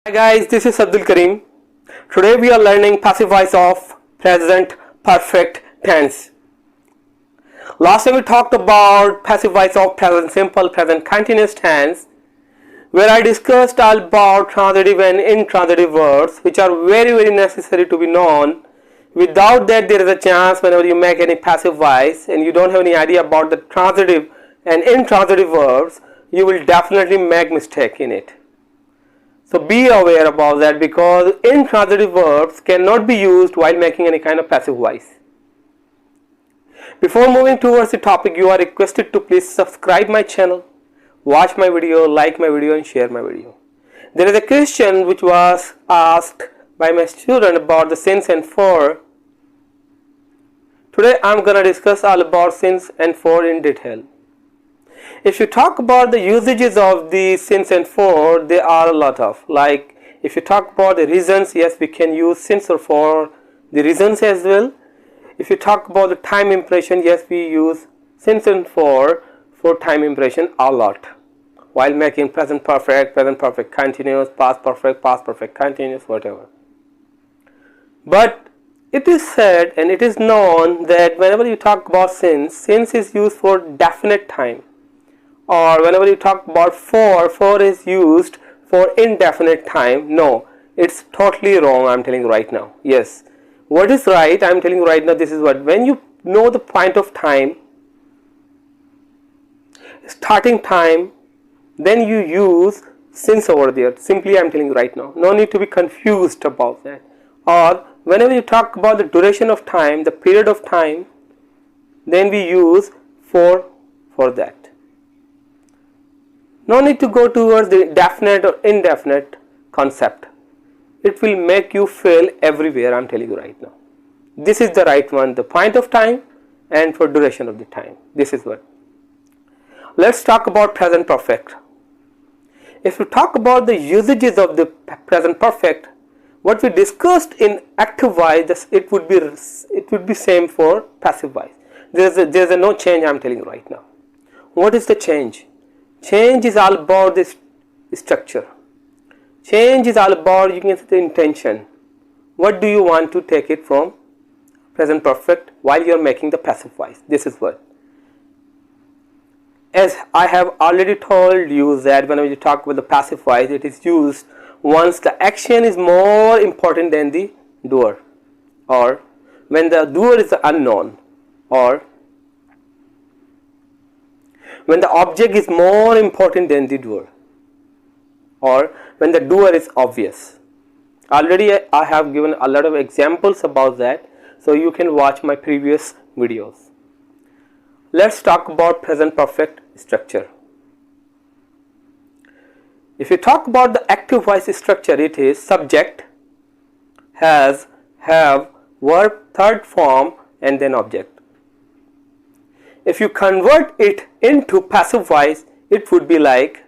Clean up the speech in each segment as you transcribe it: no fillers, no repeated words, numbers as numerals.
Hi guys, this is Abdul Karim. Today we are learning passive voice of present perfect tense. Last time we talked about passive voice of present simple, present continuous tense, where I discussed all about transitive and intransitive verbs which are very necessary to be known. Without that, there is a chance whenever you make any passive voice and you don't have any idea about the transitive and intransitive verbs, you will definitely make mistake in it. So be aware about that, because intransitive verbs cannot be used while making any kind of passive voice. Before moving towards the topic, you are requested to please subscribe my channel, watch my video, like my video and share my video. There is a question which was asked by my student about the since and for. Today I am going to discuss all about since and for in detail. If you talk about the usages of the since and for, there are a lot of, like if you talk about the reasons, yes, we can use since or for the reasons as well. If you talk about the time impression, yes, we use since and for time impression a lot while making present perfect continuous, past perfect continuous, whatever. But it is said and it is known that whenever you talk about since is used for definite time. Or whenever you talk about for is used for indefinite time. No, it's totally wrong, I'm telling you right now. Yes, what is right, I'm telling you right now, this is what, when you know the point of time, starting time, then you use since over there. Simply I'm telling you right now, no need to be confused about that. Or whenever you talk about the duration of time, the period of time, then we use for that. No need to go towards the definite or indefinite concept. It will make you fail everywhere, I'm telling you right now. This is the right one, the point of time and for duration of the time. This is what. Let's talk about present perfect. If you talk about the usages of the present perfect, what we discussed in active voice, it would be same for passive voice. There's a no change, I'm telling you right now. What is the change? Change is all about this structure. Change is all about, you can say, the intention. What do you want to take it from present perfect while you are making the passive voice? This is what. As I have already told you that whenever you talk about the passive voice, it is used once the action is more important than the doer, or when the doer is unknown, or when the object is more important than the doer, or when the doer is obvious. Already I have given a lot of examples about that, so you can watch my previous videos. Let's talk about present perfect structure. If you talk about the active voice structure, it is subject, has, have, verb, third form and then object. If you convert it into passive voice, it would be like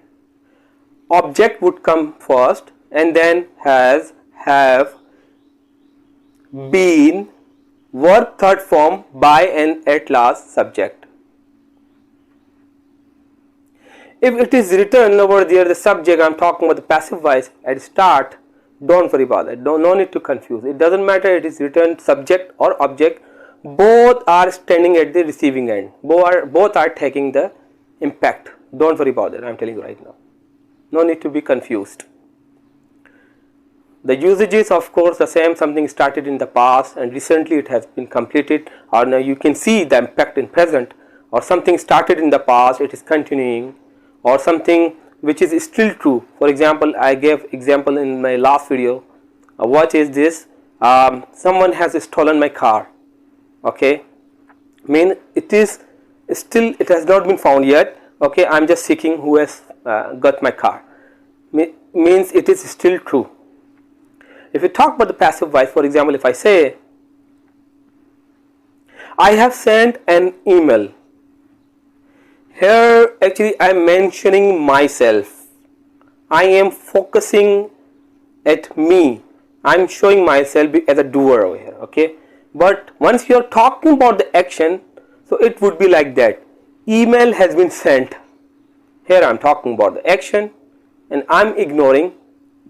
object would come first and then has, have, been, verb third form, by and at last subject. If it is written over there, the subject, I'm talking about the passive voice at start, don't worry about it. No need to confuse. It doesn't matter it is written subject or object. Both are standing at the receiving end. Both are taking the impact. Don't worry about it, I'm telling you right now. No need to be confused. The usage is of course the same, something started in the past and recently it has been completed, or now you can see the impact in present, or something started in the past, it is continuing, or something which is still true. For example, I gave example in my last video. What is this? Someone has stolen my car. Okay, it has not been found yet. Okay, I'm just seeking who has got my car. Means it is still true. If you talk about the passive voice, for example, if I say I have sent an email, here actually I am mentioning myself. I am focusing at me. I am showing myself as a doer over here. Okay. But once you are talking about the action, so it would be like that. Email has been sent. Here I am talking about the action and I am ignoring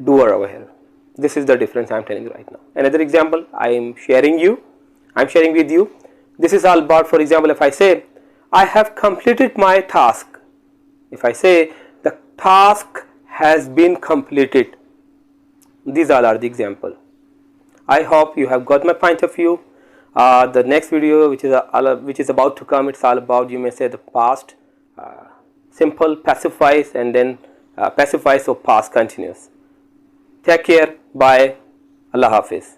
doer over here. This is the difference I am telling you right now. Another example I am sharing with you. This is all about, for example, if I say I have completed my task. If I say the task has been completed. These all are the example. I hope you have got my point of view. The next video which is about to come, it's all about, you may say, the past simple pacifies, and then pacifies, so past continuous. Take care. Bye. Allah Hafiz.